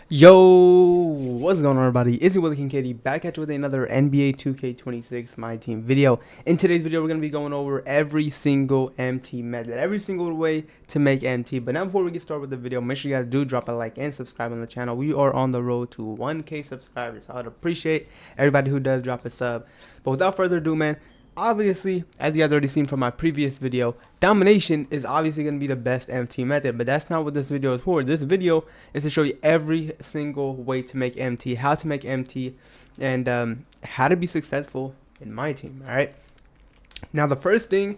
Yo, what's going on, everybody? It's your Willie King Katie back at you with another NBA 2K26 My Team video. In today's video, we're going to be going over every single MT method, every single way to make MT. But now, before we get started with the video, make sure you guys do drop a like and subscribe on the channel. We are on the road to 1K subscribers. So I'd appreciate everybody who does drop a sub. But without further ado, man, obviously, as you guys already seen from my previous video, domination is obviously going to be the best MT method, but that's not what this video is for. This video is to show you every single way to make MT, how to make MT, and how to be successful in my team. All right. Now, the first way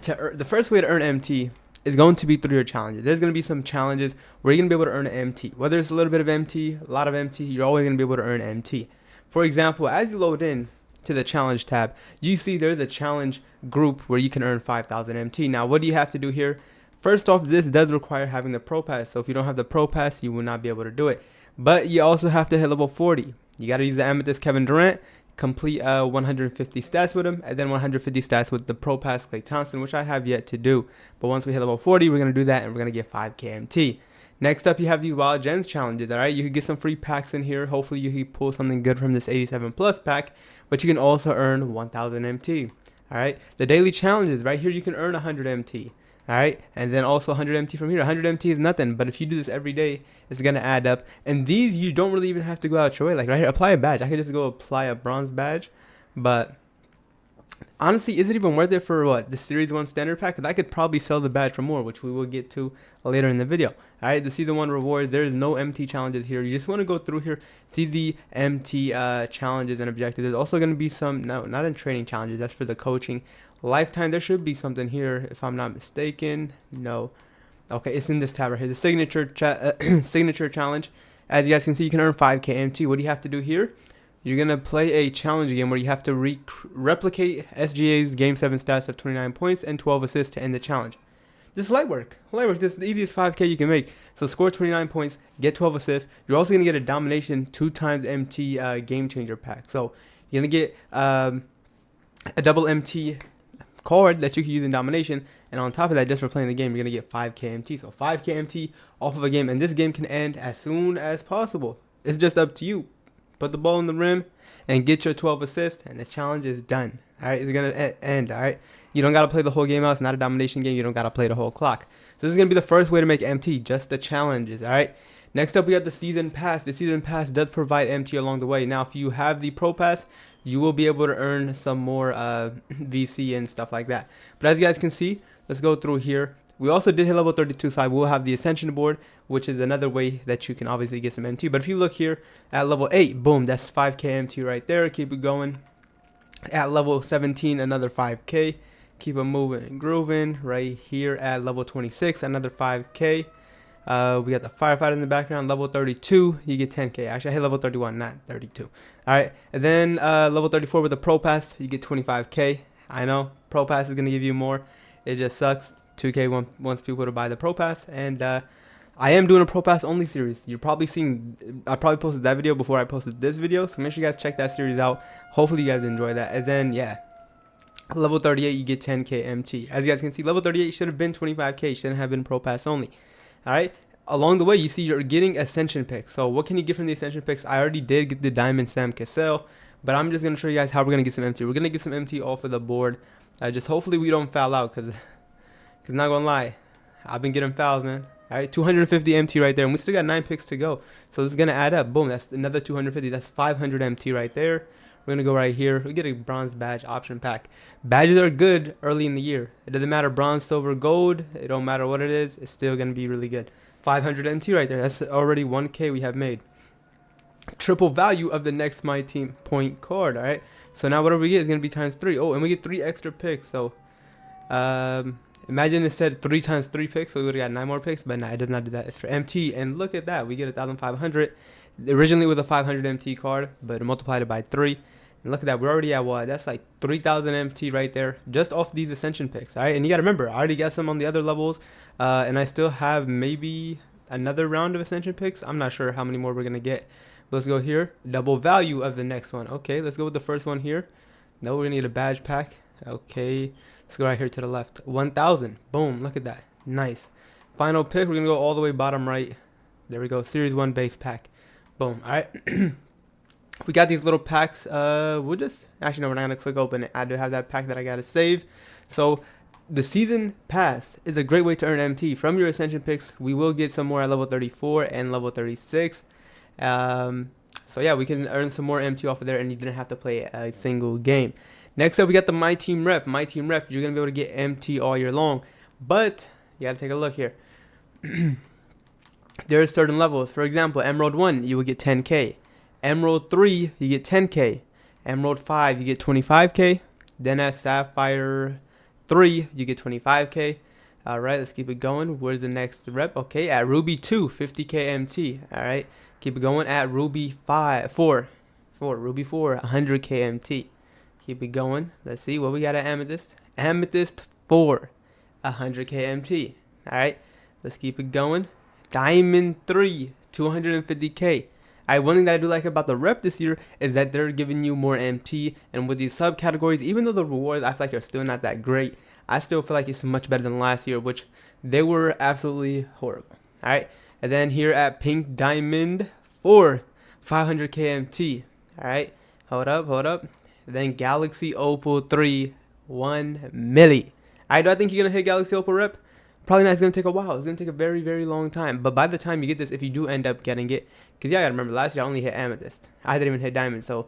to earn MT is going to be through your challenges. There's going to be some challenges where you're going to be able to earn MT. Whether it's a little bit of MT, a lot of MT, you're always going to be able to earn MT. For example, as you load in to the challenge tab, you see there's a challenge group where you can earn 5,000 MT. Now, what do you have to do here? First off, this does require having the Pro Pass. So if you don't have the Pro Pass, you will not be able to do it. But you also have to hit level 40. You got to use the Amethyst Kevin Durant, complete 150 stats with him, and then 150 stats with the Pro Pass Klay Thompson, which I have yet to do. But once we hit level 40, we're going to do that, and we're going to get 5K MT. Next up, you have these Wild Gems challenges, all right? You can get some free packs in here. Hopefully, you can pull something good from this 87 plus pack, but you can also earn 1,000 MT, all right? The daily challenges, right here, you can earn 100 MT, all right? And then also 100 MT from here. 100 MT is nothing, but if you do this every day, it's going to add up. And these, you don't really even have to go out your way. Like right here, apply a badge. I could just go apply a bronze badge, but honestly, is it even worth it for what, the Series 1 standard pack? Because I could probably sell the badge for more, which we will get to later in the video. All right, the Season 1 rewards, there is no MT challenges here. You just want to go through here, see the MT challenges and objectives. There's also going to be some, no, not in training challenges. That's for the coaching. Lifetime, there should be something here, if I'm not mistaken. No. Okay, it's in this tab right here. The signature challenge. As you guys can see, you can earn 5K MT. What do you have to do here? You're going to play a challenge game where you have to replicate SGA's Game 7 stats of 29 points and 12 assists to end the challenge. This is light work. Light work. This is the easiest 5K you can make. So score 29 points, get 12 assists. You're also going to get a domination 2x MT game changer pack. So you're going to get a double MT card that you can use in domination. And on top of that, just for playing the game, you're going to get 5K MT. So 5K MT off of a game. And this game can end as soon as possible. It's just up to you. Put the ball in the rim and get your 12 assists, and the challenge is done. All right, it's going to end. All right, you don't got to play the whole game out. It's not a domination game. You don't got to play the whole clock. So this is going to be the first way to make MT, just the challenges. All right, next up, we got the Season Pass. The Season Pass does provide MT along the way. Now, if you have the Pro Pass, you will be able to earn some more VC and stuff like that. But as you guys can see, let's go through here. We also did hit level 32, so I will have the Ascension board, which is another way that you can obviously get some MT. But if you look here at level 8, boom, that's 5K MT right there. Keep it going. At level 17, another 5K. Keep it moving and grooving. Right here at level 26, another 5K. We got the Firefighter in the background. Level 32, you get 10K. Actually, I hit level 31, not 32. All right, and then level 34 with the Pro Pass, you get 25K. I know, Pro Pass is going to give you more. It just sucks. 2K wants people to buy the Pro Pass, and I am doing a Pro Pass only series. You're probably seeing, I probably posted that video before I posted this video, so make sure you guys check that series out. Hopefully you guys enjoy that. And then, yeah, level 38, you get 10K MT. As you guys can see, level 38 should have been 25K. Shouldn't have been Pro Pass only. All right. Along the way, you see you're getting Ascension picks. So what can you get from the Ascension picks? I already did get the Diamond Sam Cassell, but I'm just going to show you guys how we're going to get some MT. We're going to get some MT off of the board. Just hopefully we don't foul out, because not going to lie, I've been getting fouls, man. All right, 250 MT right there, and we still got 9 picks to go. So this is going to add up. Boom, that's another 250. That's 500 MT right there. We're going to go right here. We get a bronze badge option pack. Badges are good early in the year. It doesn't matter bronze, silver, gold. It don't matter what it is. It's still going to be really good. 500 MT right there. That's already 1K we have made. Triple value of the next My Team point card, all right? So now whatever we get is going to be times 3. Oh, and we get 3 extra picks. So imagine it said 3 times 3 picks, so we would have got 9 more picks, but nah, it does not do that. It's for MT, and look at that. We get 1,500. Originally with a 500 MT card, but multiplied it by 3. And look at that. We're already at what? That's like 3,000 MT right there, just off these Ascension picks, all right? And you got to remember, I already got some on the other levels, and I still have maybe another round of Ascension picks. I'm not sure how many more we're going to get. Let's go here. Double value of the next one. Okay, let's go with the first one here. No, we're going to need a badge pack. Okay, let's go right here to the left. 1,000. Boom, look at that. Nice. Final pick, we're going to go all the way bottom right. There we go. Series 1 base pack. Boom. All right. We got these little packs. We'll just... Actually, no, we're not going to quick open it. I do have that pack that I got to save. So, the season pass is a great way to earn MT. From your ascension picks, we will get some more at level 34 and level 36. So, yeah, we can earn some more MT off of there, and you didn't have to play a single game. Next up, we got the Myteam rep. Myteam rep, you're going to be able to get MT all year long. But, you got to take a look here. There are certain levels. For example, Emerald 1, you will get 10k. Emerald 3, you get 10k. Emerald 5, you get 25k. Then at Sapphire 3, you get 25k. Alright, let's keep it going. Where's the next rep? Okay, at Ruby 2, 50k MT. Alright, keep it going. At Ruby 4, Ruby 4, 100k MT. Keep it going. Let's see what we got at Amethyst. Amethyst 4, 100k MT. Alright, let's keep it going. Diamond 3, 250k. One thing that I do like about the rep this year is that they're giving you more MT, and with these subcategories, even though the rewards I feel like are still not that great, I still feel like it's much better than last year, which they were absolutely horrible. Alright, and then here at Pink Diamond 4, 500k MT. Alright, hold up. And then Galaxy Opal 3, 1 milli. Alright, do I think you're going to hit Galaxy Opal rep? Probably not. It's going to take a while. It's going to take a very, very long time. But by the time you get this, if you do end up getting it, because yeah, I got to remember, last year I only hit Amethyst. I didn't even hit Diamond. So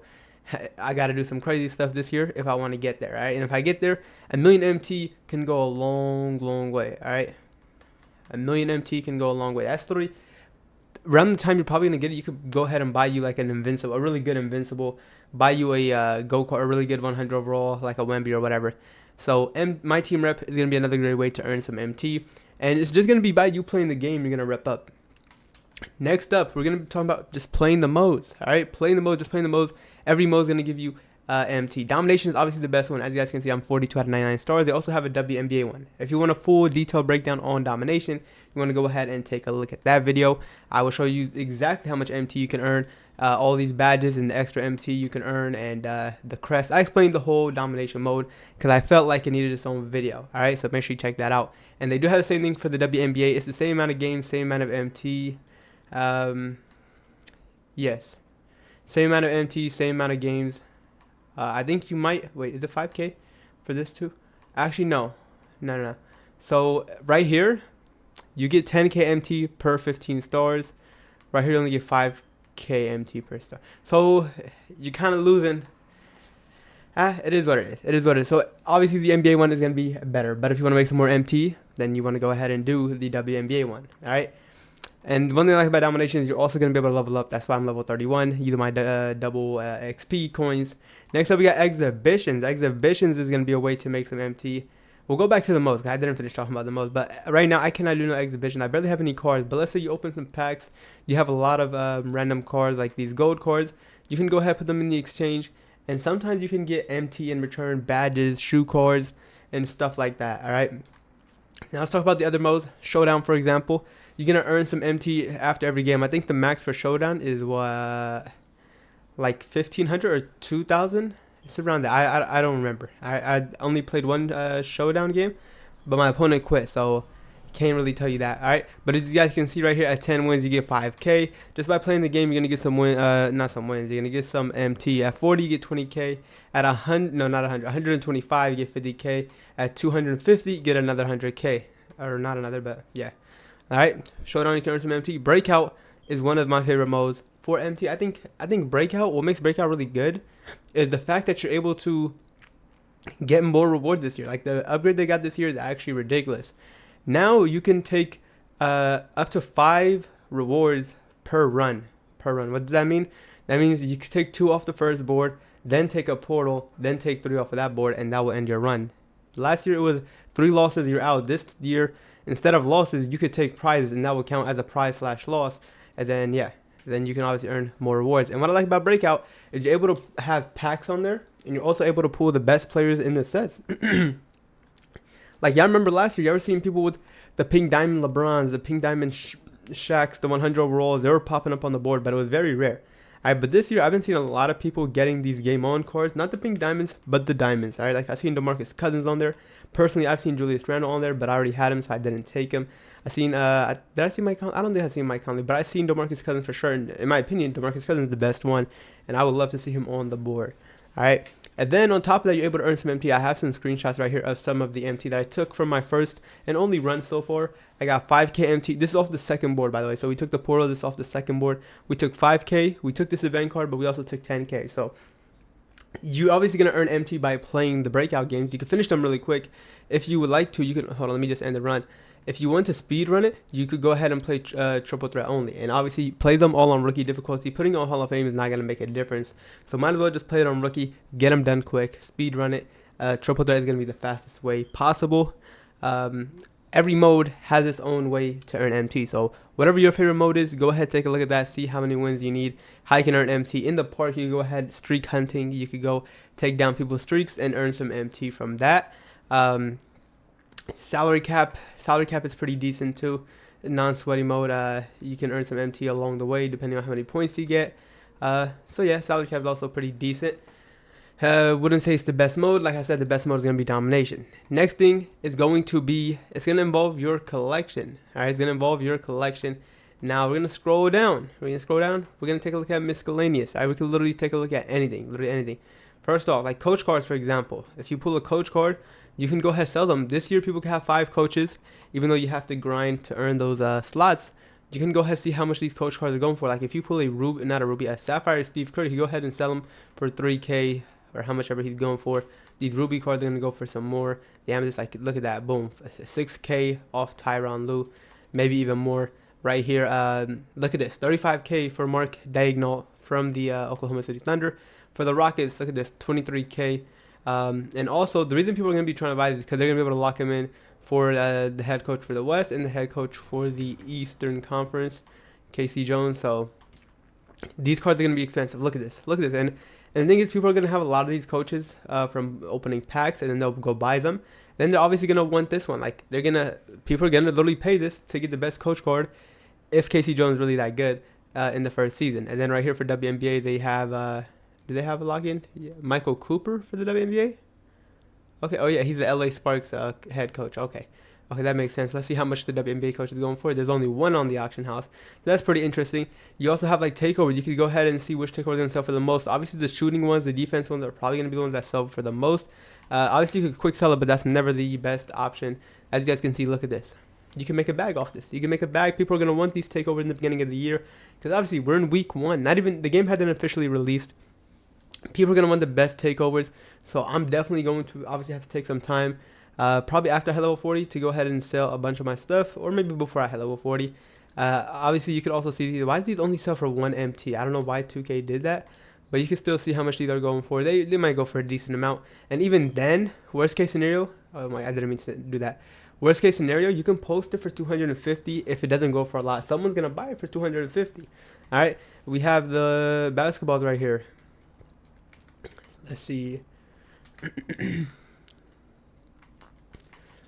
I got to do some crazy stuff this year if I want to get there. All right. And if I get there, a million MT can go a long, long way. All right. A million MT can go a long way. That's 3. Around the time you're probably going to get it, you could go ahead and buy you like an invincible, a really good invincible, buy you a go-kart, a really good 100 overall, like a Wemby or whatever. So Myteam rep is going to be another great way to earn some MT. And it's just going to be by you playing the game, you're going to rep up. Next up, we're going to be talking about just playing the modes. Alright, playing the modes, just playing the modes. Every mode is going to give you MT. Domination is obviously the best one. As you guys can see, I'm 42 out of 99 stars. They also have a WNBA one. If you want a full detailed breakdown on Domination, you want to go ahead and take a look at that video. I will show you exactly how much MT you can earn. All these badges and the extra MT you can earn, and the crest. I explained the whole Domination mode because I felt like it needed its own video. Alright, so make sure you check that out. And they do have the same thing for the WNBA. It's the same amount of games, same amount of MT. Yes. Same amount of MT, same amount of games. I think you might... Wait, is it 5k for this too? Actually, no. No. So, right here, you get 10k MT per 15 stars. Right here, you only get 5k MT per star. So you're kind of losing. It is what it is. So obviously the NBA one is going to be better, but if you want to make some more MT, then you want to go ahead and do the WNBA one. All right. And one thing I like about Domination is you're also going to be able to level up. That's why I'm level 31 using my double XP coins. Next up, we got Exhibitions. Exhibitions is going to be a way to make some MT. We'll go back to the modes. I didn't finish talking about the modes, but right now I cannot do no exhibition. I barely have any cards, but let's say you open some packs. You have a lot of random cards, like these gold cards. You can go ahead and put them in the exchange, and sometimes you can get MT in return, badges, shoe cards, and stuff like that. All right. Now let's talk about the other modes. Showdown, for example. You're going to earn some MT after every game. I think the max for Showdown is what, like 1,500 or 2,000? It's around that. I don't remember. I only played one Showdown game, but my opponent quit, so can't really tell you that. All right, but as you guys can see right here, at 10 wins, you get 5k. Just by playing the game, you're going to get some not some wins. You're going to get some MT. At 40, you get 20k. At 100, no, not 100, 125, you get 50k. At 250, you get another 100k. Or not another, but yeah. All right, Showdown, you can earn some MT. Breakout is one of my favorite modes for MT. I think Breakout, what makes Breakout really good is the fact that you're able to get more rewards this year. Like the upgrade they got this year is actually ridiculous. Now you can take up to 5 rewards per run. What does that mean? That means you can take 2 off the first board, then take a portal, then take 3 off of that board, and that will end your run. Last year it was 3 losses, you're out. This year, instead of losses, you could take prizes, and that will count as a prize/loss. And then yeah, then you can obviously earn more rewards. And what I like about Breakout is you're able to have packs on there, and you're also able to pull the best players in the sets. Like, y'all remember last year, you ever seen people with the pink diamond LeBrons, the pink diamond Shaqs, the 100 overalls? They were popping up on the board, but it was very rare. Alright, but this year, I've been seeing a lot of people getting these game on cards. Not the pink diamonds, but the diamonds. Alright, like I've seen DeMarcus Cousins on there. Personally, I've seen Julius Randle on there, but I already had him, so I didn't take him. I seen did I see Mike Conley? I don't think I seen Mike Conley, but I seen DeMarcus Cousins for sure. And in my opinion, DeMarcus Cousins is the best one, and I would love to see him on the board. All right. And then on top of that, you're able to earn some MT. I have some screenshots right here of some of the MT that I took from my first and only run so far. I got 5K MT. This is off the second board, by the way. So we took the portal. This is off the second board. We took 5K. We took this event card, but we also took 10K. So you're obviously going to earn MT by playing the breakout games. You can finish them really quick. If you would like to, you can, hold on, let me just end the run. If you want to speed run it, you could go ahead and play triple threat only. And obviously, play them all on rookie difficulty. Putting on Hall of Fame is not going to make a difference. So might as well just play it on rookie, get them done quick, speed run it. Triple threat is going to be the fastest way possible. Every mode has its own way to earn MT. So whatever your favorite mode is, go ahead, take a look at that, see how many wins you need, how you can earn MT. In the park, you can go ahead, streak hunting. You could go take down people's streaks and earn some MT from that. Salary cap is pretty decent too. Non-sweaty mode, you can earn some MT along the way depending on how many points you get. So yeah, salary cap is also pretty decent. Wouldn't say it's the best mode. Like I said, the best mode is going to be domination. Next thing is going to be, it's going to involve your collection. All right, it's going to involve your collection. Now we're going to scroll down. We're going to take a look at miscellaneous. All right, we can literally take a look at anything, literally anything. First off, like coach cards, for example. If you pull a coach card, you can go ahead and sell them. This year, people can have 5 coaches, even though you have to grind to earn those slots. You can go ahead and see how much these coach cards are going for. Like if you pull a Sapphire Steve Kerr, you can go ahead and sell them for 3K or how much ever he's going for. These Ruby cards are going to go for some more. The Amethyst, like look at that, boom, 6K off Tyronn Lue, maybe even more right here. Look at this, 35K for Mark Daigneault from the Oklahoma City Thunder. For the Rockets, look at this, 23K. And also, the reason people are going to be trying to buy this is because they're going to be able to lock him in for the head coach for the West and the head coach for the Eastern Conference, Casey Jones. So these cards are going to be expensive. Look at this. And the thing is, people are going to have a lot of these coaches from opening packs, and then they'll go buy them. Then they're obviously going to want this one. Like people are going to literally pay this to get the best coach card if Casey Jones is really that good in the first season. And then right here for WNBA, they have. Do they have a login? Yeah. Michael Cooper for the WNBA? Okay. Oh, yeah. He's the LA Sparks head coach. Okay. Okay, that makes sense. Let's see how much the WNBA coach is going for. There's only one on the auction house. So that's pretty interesting. You also have like takeovers. You could go ahead and see which takeovers are going to sell for the most. Obviously, the shooting ones, the defense ones are probably going to be the ones that sell for the most. Obviously, you could quick sell it, but that's never the best option. As you guys can see, look at this. You can make a bag off this. You can make a bag. People are going to want these takeovers in the beginning of the year. Because obviously, we're in week 1. Not even, the game hadn't officially released. People are going to want the best takeovers, so I'm definitely going to obviously have to take some time, probably after I hit level 40 to go ahead and sell a bunch of my stuff, or maybe before I hit level 40. Obviously, you could also see these. Why do these only sell for 1 MT? I don't know why 2K did that, but you can still see how much these are going for. They might go for a decent amount, and even then, worst case scenario, oh my, I didn't mean to do that. Worst case scenario, you can post it for 250 if it doesn't go for a lot. Someone's going to buy it for 250. All right, we have the basketballs right here. Let's see.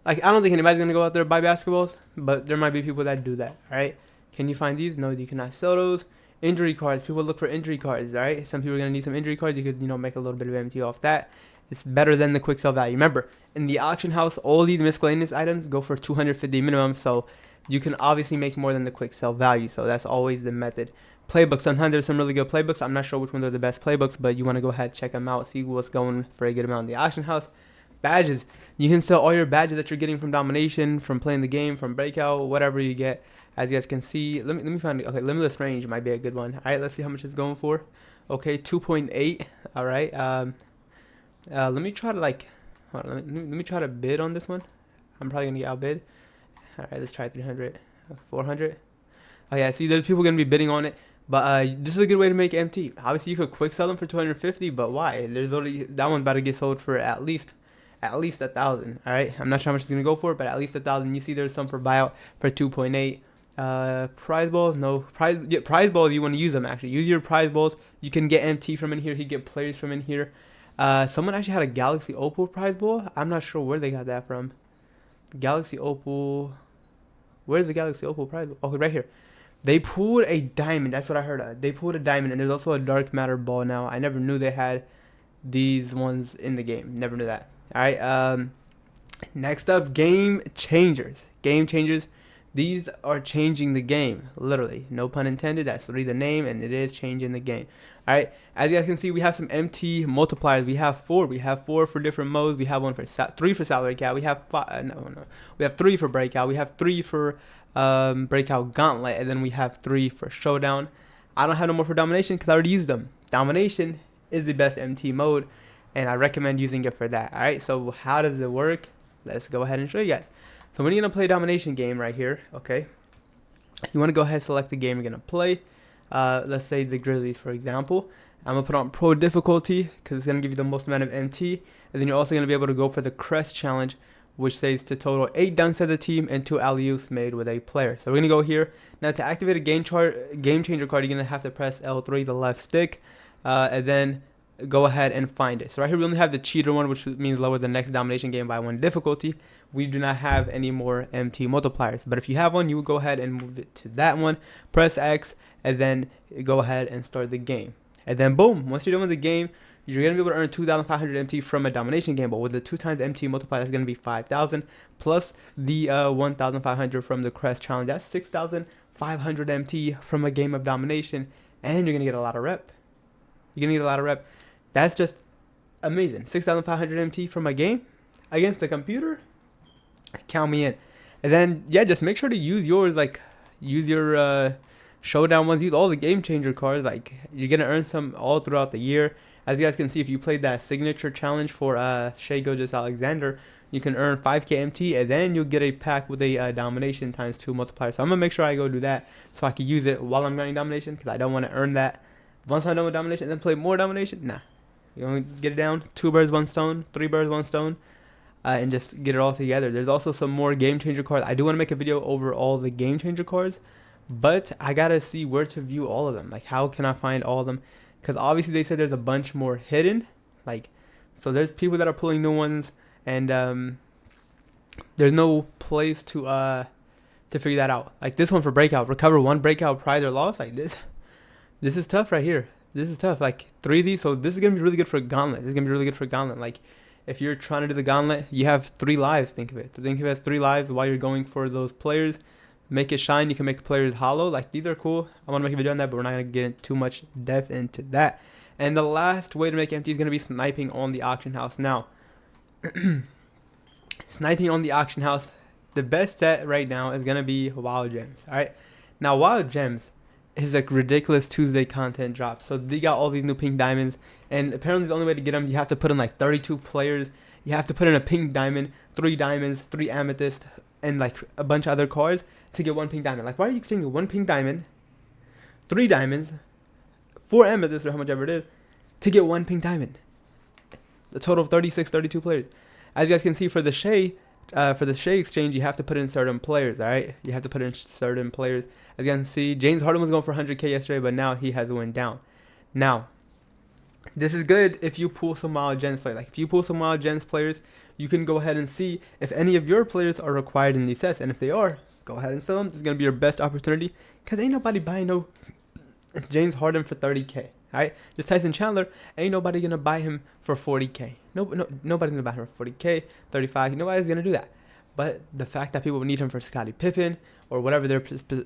Like, I don't think anybody's going to go out there and buy basketballs, but there might be people that do that, all right? Can you find these? No, you cannot sell those. Injury cards. People look for injury cards, all right? Some people are going to need some injury cards. You could, make a little bit of MT off that. It's better than the quick sell value. Remember, in the auction house, all these miscellaneous items go for 250 minimum, so you can obviously make more than the quick sell value, so that's always the method. Playbooks. Sometimes there's some really good playbooks. I'm not sure which ones are the best playbooks, but you want to go ahead, check them out, see what's going for a good amount in the auction house. Badges. You can sell all your badges that you're getting from domination, from playing the game, from breakout, whatever you get. As you guys can see, let me find it. Okay, limitless range might be a good one. All right, let's see how much it's going for. Okay, 2.8. All right. Let me try to hold on, let me try to bid on this one. I'm probably gonna get outbid. All right, let's try 300, 400. Oh yeah, see, there's people gonna be bidding on it. But this is a good way to make MT. Obviously, you could quick sell them for 250, but why? There's already that one's about to get sold for at least 1,000. All right, I'm not sure how much it's gonna go for, but at least 1,000. You see, there's some for buyout for 2.8. Prize balls, no prize balls. You want to use them actually. Use your prize balls. You can get MT from in here. You get players from in here. Someone actually had a Galaxy Opal prize ball. I'm not sure where they got that from. Galaxy Opal. Where's the Galaxy Opal prize ball? Okay, right here. They pulled a diamond. That's what I heard of. They pulled a diamond, and there's also a dark matter ball now. I never knew they had these ones in the game. Never knew that. All right. Next up, game changers. Game changers. These are changing the game, literally. No pun intended. That's literally the name, and it is changing the game. All right. As you guys can see, we have some MT multipliers. We have four. We have four for different modes. We have one for three for salary cap. We have We have three for breakout. We have three for breakout gauntlet, and then we have three for showdown. I don't have no more for domination because I already used them. Domination is the best MT mode, and I recommend using it for that. All right. So how does it work? Let's go ahead and show you guys. So when you're going to play a domination game right here, okay, you want to go ahead and select the game you're going to play. Let's say the Grizzlies, for example. I'm going to put on pro difficulty because it's going to give you the most amount of MT. And then you're also going to be able to go for the crest challenge, which says to total 8 dunks as a team and 2 alley-oops made with a player. So we're going to go here. Now to activate a game changer card, you're going to have to press L3, the left stick, and then go ahead and find it. So right here we only have the cheater one, which means lower the next domination game by 1 difficulty. We do not have any more MT multipliers, but if you have one, you would go ahead and move it to that one, press X, and then go ahead and start the game. And then boom, once you're done with the game, you're going to be able to earn 2,500 MT from a domination game, but with the 2 times MT multiplier, that's going to be 5,000 plus the 1,500 from the crest challenge. That's 6,500 MT from a game of domination, and you're going to get a lot of rep. You're going to get a lot of rep. That's just amazing. 6,500 MT from a game against the computer. Count me in. And then yeah, just make sure to use yours, like use your showdown ones, use all the game changer cards. Like you're gonna earn some all throughout the year. As you guys can see, if you played that signature challenge for Shai Gilgeous-Alexander, you can earn 5k MT, and then you'll get a pack with a domination times 2 multiplier. So I'm gonna make sure I go do that so I can use it while I'm grinding domination, because I don't want to earn that once I'm done with domination and then play more domination. Nah, you only get it down 2 birds 1 stone, 3 birds 1 stone. And just get it all together. There's also some more game changer cards. I do want to make a video over all the game changer cards, but I gotta see where to view all of them. Like, how can I find all of them? Because obviously they said there's a bunch more hidden. Like, so there's people that are pulling new ones, and there's no place to figure that out. Like this one for breakout, recover 1 breakout prize or loss. Like this is tough right here. This is tough. Like 3 of these. So this is gonna be really good for gauntlet. This is gonna be really good for gauntlet. Like, if you're trying to do the gauntlet, you have 3 lives. Think of it. Think of it as 3 lives while you're going for those players. Make it shine. You can make players hollow. Like, these are cool. I want to make a video on that, but we're not going to get into too much depth into that. And the last way to make MT is going to be sniping on the auction house. Now, sniping on the auction house, the best set right now is going to be Wild Gems. All right. Now, Wild Gems is a ridiculous Tuesday content drop. So they got all these new pink diamonds, and apparently the only way to get them, you have to put in like 32 players. You have to put in a pink diamond, 3 diamonds, 3 amethyst, and like a bunch of other cards to get 1 pink diamond. Like, why are you exchanging 1 pink diamond, 3 diamonds, 4 amethysts, or how much ever it is, to get 1 pink diamond? A total of 36, 32 players. As you guys can see, for the Shai exchange, you have to put in certain players. All right, you have to put in certain players. As you can see, James Harden was going for 100k yesterday, but now he has went down. Now, this is good if you pull some Wild Gems players. Like, if you pull some Wild Gems players, you can go ahead and see if any of your players are required in these sets. And if they are, go ahead and sell them. This is going to be your best opportunity, because ain't nobody buying no James Harden for 30k. Alright, this Tyson Chandler, ain't nobody going to buy him for 40k. Nobody's going to buy him for 40k, 35. Nobody's going to do that. But the fact that people need him for Scottie Pippen or whatever their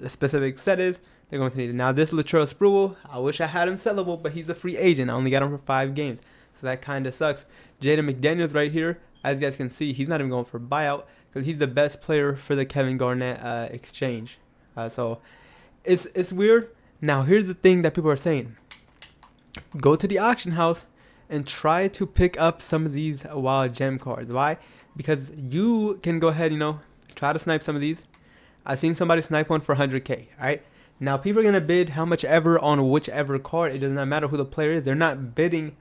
specific set is, they're going to need it. Now, this Latrell Sprewell, I wish I had him sellable, but he's a free agent. I only got him for 5 games, so that kind of sucks. Jaden McDaniels right here, as you guys can see, he's not even going for buyout because he's the best player for the Kevin Garnett exchange. So it's weird. Now, here's the thing that people are saying. Go to the auction house and try to pick up some of these Wild Gem cards. Why? Because you can go ahead, try to snipe some of these. I've seen somebody snipe one for 100k. Alright, now people are gonna bid how much ever on whichever card. It does not matter who the player is. They're not bidding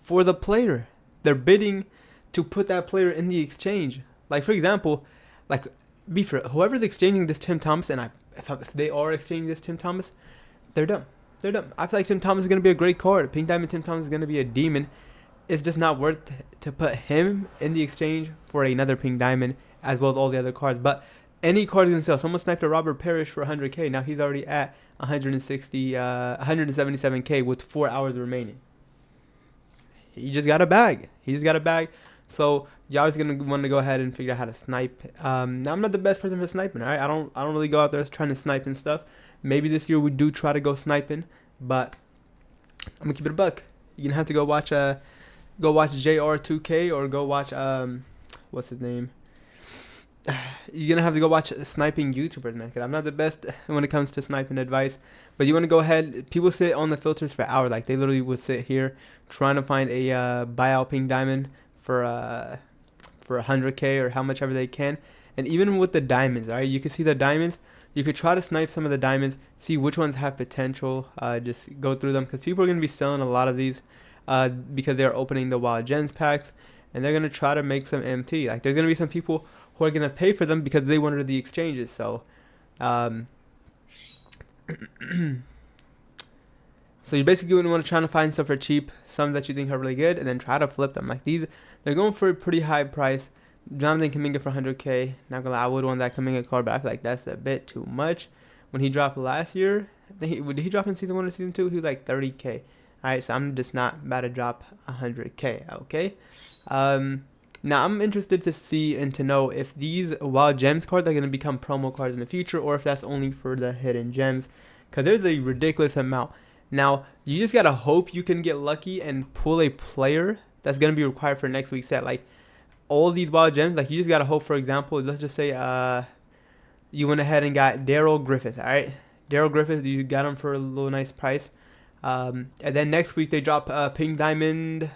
for the player. They're bidding to put that player in the exchange. Like, for example, like, whoever's exchanging this Tim Thomas, and if they are exchanging this Tim Thomas, they're dumb. They're dumb. I feel like Tim Thomas is gonna be a great card. Pink Diamond Tim Thomas is gonna be a demon. It's just not worth to put him in the exchange for another Pink Diamond, as well as all the other cards. But any card is going to sell. Someone sniped a Robert Parrish for 100k. Now he's already at 177k with 4 hours remaining. He just got a bag. So y'all is gonna want to go ahead and figure out how to snipe. Now I'm not the best person for sniping. All right, I don't really go out there trying to snipe and stuff. Maybe this year we do try to go sniping, but I'm gonna keep it a buck. You're gonna have to go watch JR2K or go watch what's his name. You're gonna have to go watch sniping YouTubers, man. Cause I'm not the best when it comes to sniping advice. But you want to go ahead. People sit on the filters for hours. Like they literally would sit here trying to find a buyout pink diamond for 100K or how much ever they can. And even with the diamonds, alright, you can see the diamonds. You could try to snipe some of the diamonds, see which ones have potential. Just go through them because people are gonna be selling a lot of these because they're opening the wild gems packs and they're gonna try to make some MT. Like there's gonna be some people who are gonna pay for them because they wanted the exchanges. So, so you basically want to try to find stuff for cheap, some that you think are really good, and then try to flip them. Like these, they're going for a pretty high price. Jonathan Kaminga for 100K. Not gonna lie, I would want that Kaminga card, but I feel like that's a bit too much. When he dropped last year, did he drop in season 1 or season 2? He was like 30K. Alright, so I'm just not about to drop 100K. Okay. Now I'm interested to see and to know if these wild gems cards are gonna become promo cards in the future, or if that's only for the hidden gems, because there's a ridiculous amount. Now you just gotta hope you can get lucky and pull a player that's gonna be required for next week's set. Like all these wild gems, like you just gotta hope. For example, let's just say you went ahead and got Daryl Griffith. All right, Daryl Griffith, you got him for a little nice price. And then next week they drop Pink Diamond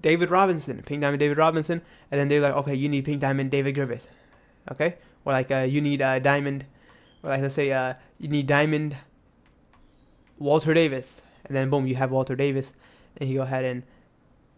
David Robinson, and then they're like, okay, you need Pink Diamond David Griffith, okay, or like you need Diamond, or like let's say you need Diamond Walter Davis, and then boom, you have Walter Davis, and you go ahead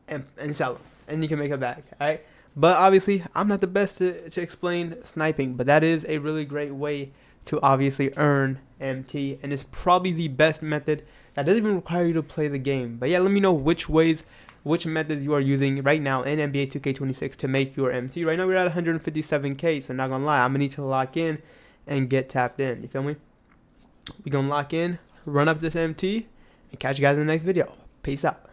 and sell him, and you can make it back, alright? But obviously, I'm not the best to explain sniping, but that is a really great way to obviously earn MT, and it's probably the best method that doesn't even require you to play the game. But yeah, let me know which methods you are using right now in NBA 2K26 to make your MT. Right now we're at 157K, so not gonna lie, I'm gonna need to lock in and get tapped in. You feel me? We're gonna lock in, run up this MT, and catch you guys in the next video. Peace out.